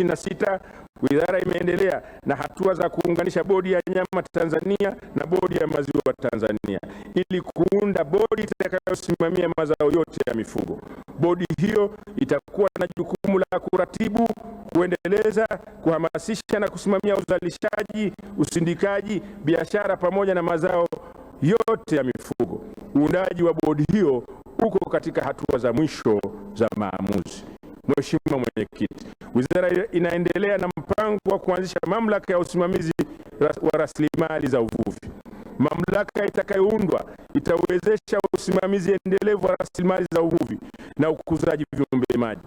2026, wizara imeendelea na hatua za kuunganisha Bodi ya Nyama Tanzania na Bodi ya Maziwa Tanzania ili kuunda bodi itakayosimamia mazao yote ya mifugo. Bodi hiyo itakuwa na jukumu la kuratibu, kuendeleza, kuhamasisha na kusimamia uzalishaji, usindikaji, biashara pamoja na mazao yote ya mifugo. Uundaji wa bodi hiyo uko katika hatua za mwisho za maamuzi. Mheshimiwa Mwenyekiti, wizara inaendelea na mpango wa kuanzisha mamlaka ya usimamizi wa rasilimali za uvuvi. Mamlaka itakayoundwa itawezesha usimamizi endelevu wa rasilimali za uvuvi na ukuzaji viumbe maji,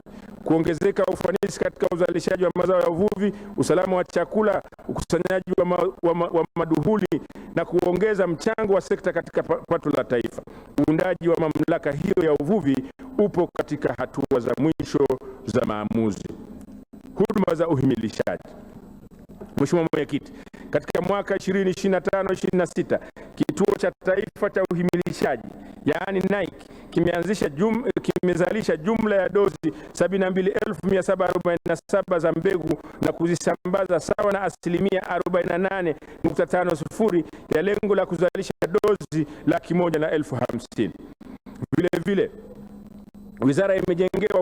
kuongezeka ufanisi katika uzalishaji wa mazao ya uvuvi, usalama wa chakula, ukusanyaji wa maduhuli na kuongeza mchango wa sekta katika pato la taifa. Uundaji wa mamlaka hiyo ya uvuvi upo katika hatua za mwisho za maamuzi. Huduma za uhimilishaji. Mheshimiwa Mwenyekiti, katika mwaka 2025-26 Kituo cha Taifa cha Uhimilishaji yaani NAIC kimezalisha jumla ya dozi 72,747 za mbegu na kuzisambaza sawa na 48.50% ya lengo la kuzalisha dozi 100,050. Vile wizara imejengewa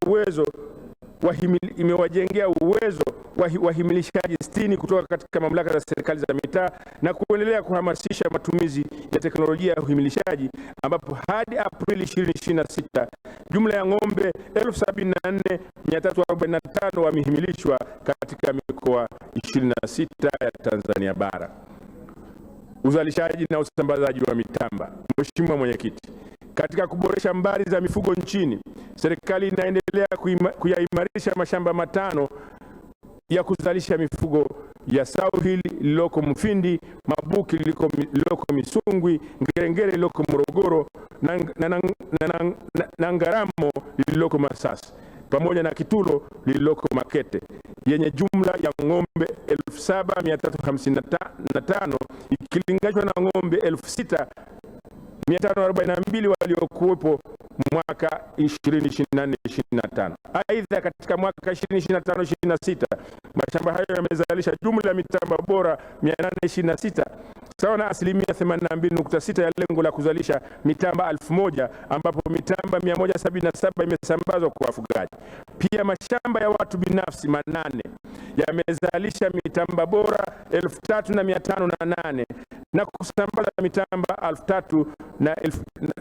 uwezo imewajengea uwezo wahimilishaji 60 kutoka katika mamlaka za serikali za mitaa na kuendelea kuhamasisha matumizi ya teknolojia ya uhimilishaji, ambapo hadi Aprili 2026 jumla ya ng'ombe 74,345 wamehimilishwa katika mikoa 26 ya Tanzania bara. Uzalishaji na usambazaji wa mitamba. Mheshimiwa Mwenyekiti, katika kuboresha mbari za mifugo nchini, serikali inaendelea kuyaimarisha mashamba matano ya kuzalisha mifugo ya South Hill lililoko Mufindi, Mabuki lililoko Misungwi, Ngerengere lililoko Morogoro na Ngaramo lililoko Masasi, pamoja na Kitulo lililoko Makete, yenye jumla ya ng'ombe 7,355 ikilinganishwa na ng'ombe 6,542 waliokuwepo mwaka 2024-25. Aidha, katika mwaka 2025-26 mashamba hayo yamezalisha jumla ya mitamba bora 826 sawa na 82.6 ya lengo la kuzalisha mitamba 1000, ambapo mitamba 177 imesambazwa kwa wafugaji. Pia mashamba ya watu binafsi 8 yamezalisha mitamba bora 3,508 na kusambaza mitamba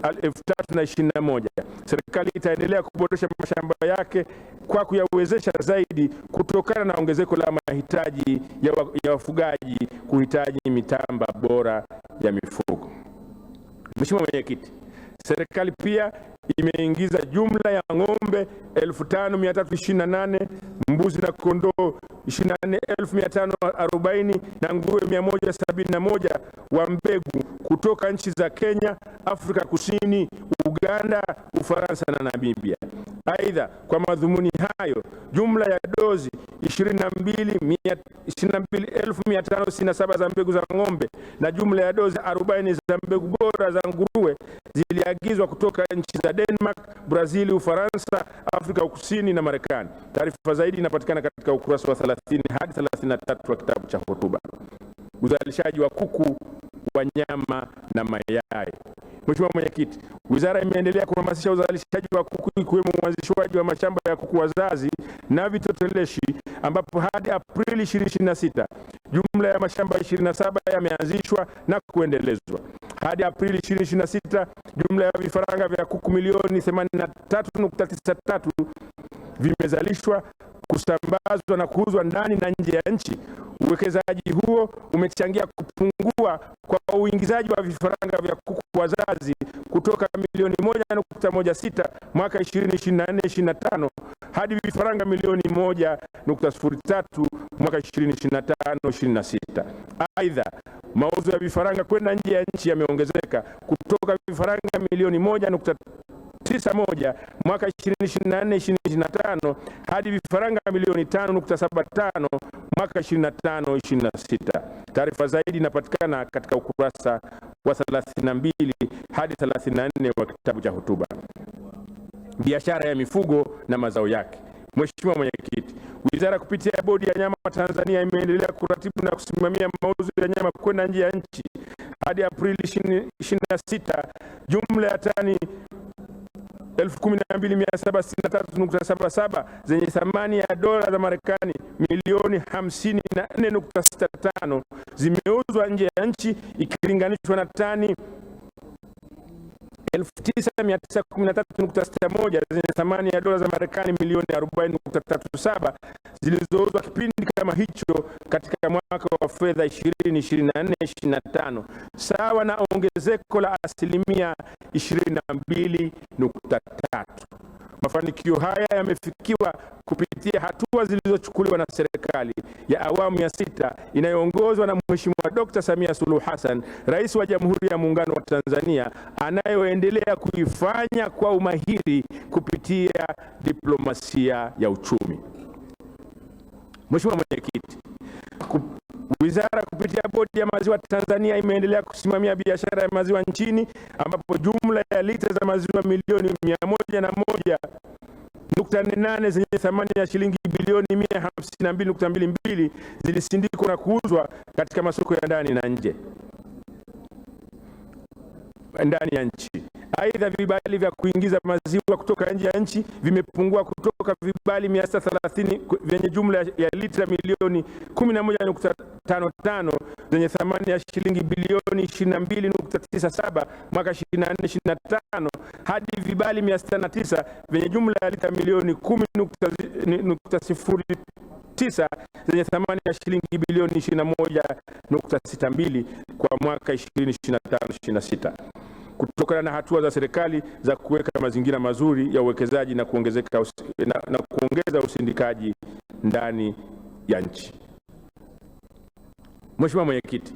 3,021. Serikali itaendelea kuboresha mashamba yake kwa kuyawezesha zaidi kutokana na ongezeko la mahitaji ya wafugaji kuhitaji mitamba bora ya mifugo. Mheshimiwa Mwenyekiti, serikali pia imeingiza jumla ya ng'ombe 5,328, mbuzi na kondoo 24,540 na nguruwe 171 wa mbegu kutoka nchi za Kenya, Afrika Kusini, Uganda, Ufaransa na Namibia. Aidha, kwa madhumuni hayo, jumla ya dozi 22,567 za mbegu za ng'ombe na jumla ya dozi 40 za mbegu bora za nguruwe ziliagizwa kutoka nchi za Denmark, Brazil, Ufaransa, Afrika Kusini na Marekani. Taarifa zaidi inapatikana katika ukurasa wa 30 hadi 33 wa kitabu cha hotuba. Uzalishaji wa kuku wa nyama na mayai. Mheshimiwa Mwenyekiti, wizara imeendelea kuhamasisha uzalishaji wa kuku ikiwemo uanzishwaji wa mashamba ya kuku wazazi na vitoteleshi, ambapo hadi Aprili 2026 jumla ya mashamba 27 yameanzishwa na kuendelezwa. Hadi Aprili 2026 jumla ya vifaranga vya kuku milioni 83.93 vimezalishwa, kusambazwa na kuuzwa ndani na nje ya nchi. Uwekezaji huo umechangia kupungua kwa uingizaji wa vifaranga vya kuku wazazi kutoka milioni 1.16 mwaka 2024-25 hadi vifaranga milioni 1.03 mwaka 2025-26. Aidha, mauzo ya vifaranga kwenda nje ya nchi yameongezeka kutoka vifaranga milioni 1.91 mwaka 2024-25 hadi vifaranga milioni 5.75 mwaka 25-26. Taarifa zaidi inapatikana katika ukurasa wa 32 hadi 34 wa kitabu cha hotuba. biashara ya mifugo na mazao yake. Mheshimiwa Mwenyekiti, Wizara kupitia Bodi ya Nyama Tanzania imeendelea kuratibu na kusimamia mauzo ya nyama kwenda nje ya nchi. Hadi Aprili 26, jumla ya tani 12,763.77 zenye thamani ya dola za Marekani milioni 54.65 zimeuzwa nje ya nchi ikilinganishwa na tani 9,913.61 zenye thamani ya dola za Marekani milioni 40.37 zilizouzwa kipindi kama hicho katika mwaka wa fedha 2024/25, sawa na ongezeko la asilimia 22.3. Mafanikio haya yamefikiwa kupitia hatua zilizochukuliwa na serikali ya awamu ya 6 inayoongozwa na Mheshimiwa Dr. Samia Suluhu Hassan, Rais wa Jamhuri ya Muungano wa Tanzania, anayoendelea kuifanya kwa umahiri kupitia diplomasia ya uchumi. Mheshimiwa Mwenyekiti, Wizara kupitia Bodi ya Maziwa Tanzania imeendelea kusimamia biashara ya maziwa nchini, ambapo jumla ya lita za maziwa milioni 101.48 zenye thamani ya shilingi bilioni 152.22 zilisindikwa na kuuzwa katika masoko ya ndani na nje ndani ya nchi. Aidha, vibali vya kuingiza maziwa kutoka nje ya nchi vimepungua kutoka vibali 630 vyenye jumla ya lita milioni 11.55 zenye thamani ya shilingi bilioni 22.97 mwaka 24/25 hadi vibali 609 vyenye jumla ya lita milioni 10.09 zenye thamani ya shilingi bilioni 21.62 kwa mwaka 2025/26. Kutokana na hatua za serikali za kuweka mazingira mazuri ya uwekezaji na kuongeza usindikaji ndani ya nchi. Mheshimiwa Mwenyekiti,